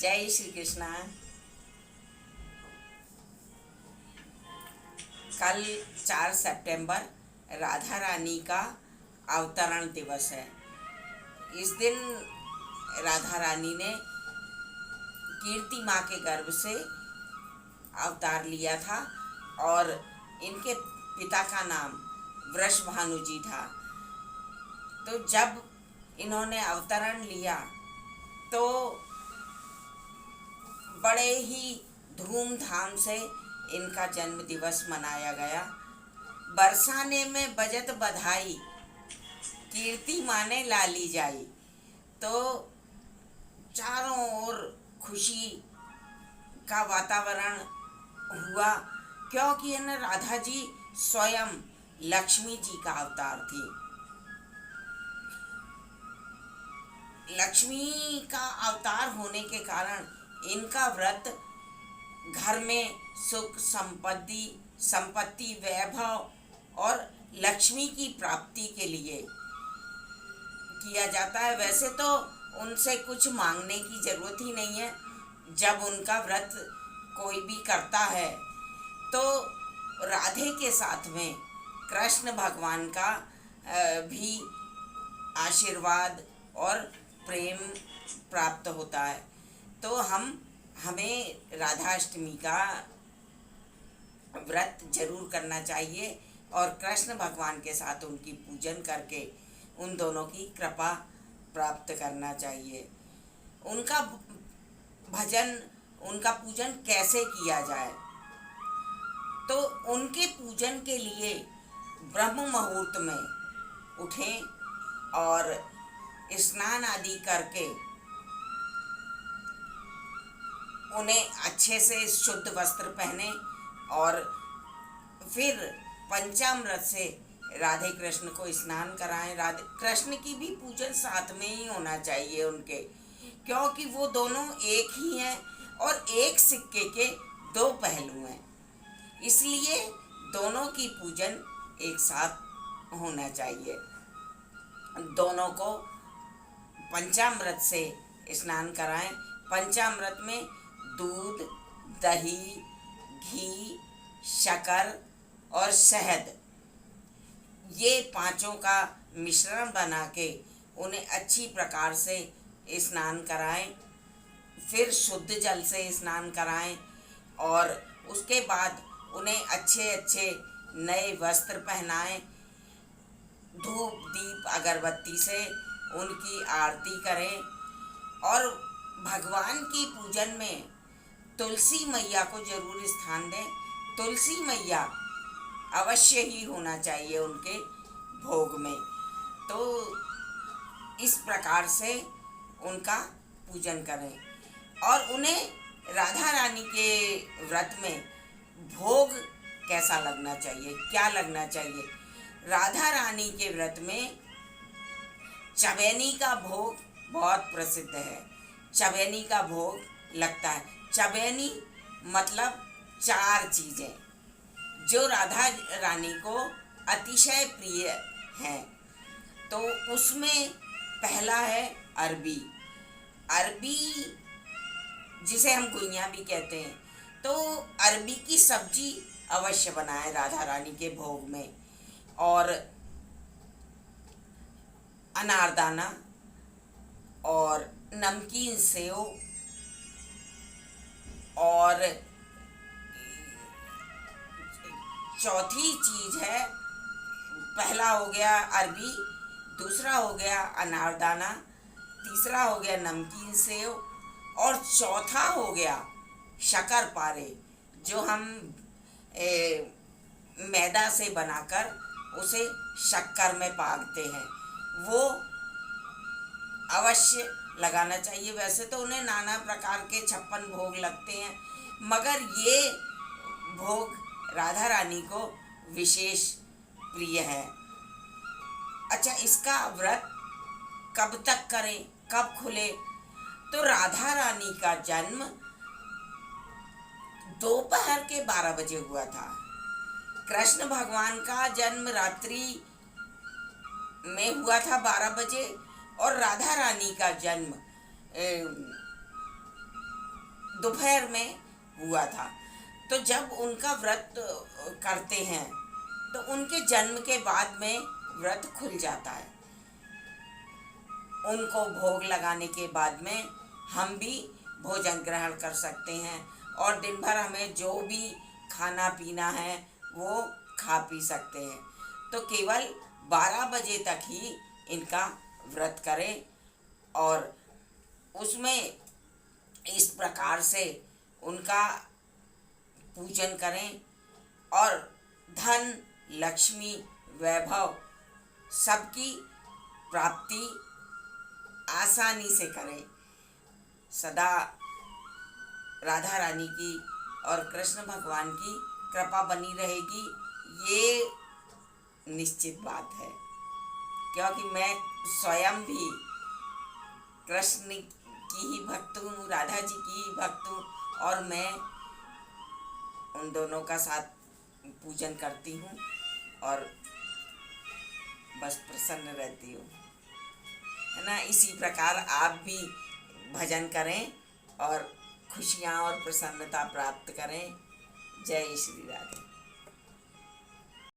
जय श्री कृष्णा। कल 4 सितंबर राधा रानी का अवतरण दिवस है। इस दिन राधा रानी ने कीर्ति माँ के गर्भ से अवतार लिया था और इनके पिता का नाम वृषभानु जी था। तो जब इन्होंने अवतरण लिया तो बड़े ही धूमधाम से इनका जन्म दिवस मनाया गया। बरसाने में बजत बधाई, कीर्ति माने लाली जाई। तो चारों ओर खुशी का वातावरण हुआ, क्योंकि है ना राधा जी स्वयं लक्ष्मी जी का अवतार थी। लक्ष्मी का अवतार होने के कारण इनका व्रत घर में सुख संपत्ति वैभव और लक्ष्मी की प्राप्ति के लिए किया जाता है। वैसे तो उनसे कुछ मांगने की जरूरत ही नहीं है। जब उनका व्रत कोई भी करता है तो राधे के साथ में कृष्ण भगवान का भी आशीर्वाद और प्रेम प्राप्त होता है। तो हमें राधाष्टमी का व्रत जरूर करना चाहिए और कृष्ण भगवान के साथ उनकी पूजन करके उन दोनों की कृपा प्राप्त करना चाहिए। उनका भजन, उनका पूजन कैसे किया जाए? तो उनके पूजन के लिए ब्रह्म मुहूर्त में उठें और स्नान आदि करके उन्हें अच्छे से शुद्ध वस्त्र पहने और फिर पंचामृत से राधे कृष्ण को स्नान कराएं। राधे कृष्ण की भी पूजन साथ में ही होना चाहिए उनके, क्योंकि वो दोनों एक ही हैं और एक सिक्के के दो पहलू हैं। इसलिए दोनों की पूजन एक साथ होना चाहिए। दोनों को पंचामृत से स्नान कराएं। पंचामृत में दूध, दही, घी, शक्कर और शहद, ये पांचों का मिश्रण बना के उन्हें अच्छी प्रकार से स्नान कराएं। फिर शुद्ध जल से स्नान कराएं और उसके बाद उन्हें अच्छे अच्छे नए वस्त्र पहनाएं। धूप दीप अगरबत्ती से उनकी आरती करें और भगवान की पूजन में तुलसी मैया को जरूर स्थान दें। तुलसी मैया अवश्य ही होना चाहिए उनके भोग में। तो इस प्रकार से उनका पूजन करें और उन्हें राधा रानी के व्रत में भोग कैसा लगना चाहिए, क्या लगना चाहिए? राधा रानी के व्रत में चवैनी का भोग बहुत प्रसिद्ध है। चवैनी का भोग लगता है। चवैनी मतलब 4 चीज़ें जो राधा रानी को अतिशय प्रिय हैं। तो उसमें पहला है अरबी। अरबी जिसे हम गुइयाँ भी कहते हैं। तो अरबी की सब्जी अवश्य बनाएं राधा रानी के भोग में। और अनारदाना और नमकीन सेव और चौथी चीज है, पहला हो गया अरबी, दूसरा हो गया अनारदाना, तीसरा हो गया नमकीन सेव और चौथा हो गया शक्करपारे, जो हम मैदा से बनाकर उसे शक्कर में पागते हैं, वो अवश्य लगाना चाहिए। वैसे तो उन्हें नाना प्रकार के 56 भोग लगते हैं, मगर ये भोग राधा रानी को विशेष प्रिय है। अच्छा, इसका व्रत कब तक करें, कब खुले? तो राधा रानी का जन्म दोपहर के 12 बजे हुआ था। कृष्ण भगवान का जन्म रात्रि में हुआ था 12 बजे और राधा रानी का जन्म दोपहर में हुआ था। तो जब उनका व्रत करते हैं तो उनके जन्म के बाद में व्रत खुल जाता है। उनको भोग लगाने के बाद में हम भी भोजन ग्रहण कर सकते हैं और दिन भर हमें जो भी खाना पीना है वो खा पी सकते हैं। तो केवल 12 बजे तक ही इनका व्रत करें और उसमें इस प्रकार से उनका पूजन करें और धन, लक्ष्मी, वैभव सबकी प्राप्ति आसानी से करें। सदा राधा रानी की और कृष्ण भगवान की कृपा बनी रहेगी, ये निश्चित बात है। क्योंकि मैं स्वयं भी कृष्ण की ही भक्त हूँ, राधा जी की ही भक्त हूँ और मैं उन दोनों का साथ पूजन करती हूँ और बस प्रसन्न रहती हूँ, है ना। इसी प्रकार आप भी भजन करें और खुशियाँ और प्रसन्नता प्राप्त करें। जय श्री राधे।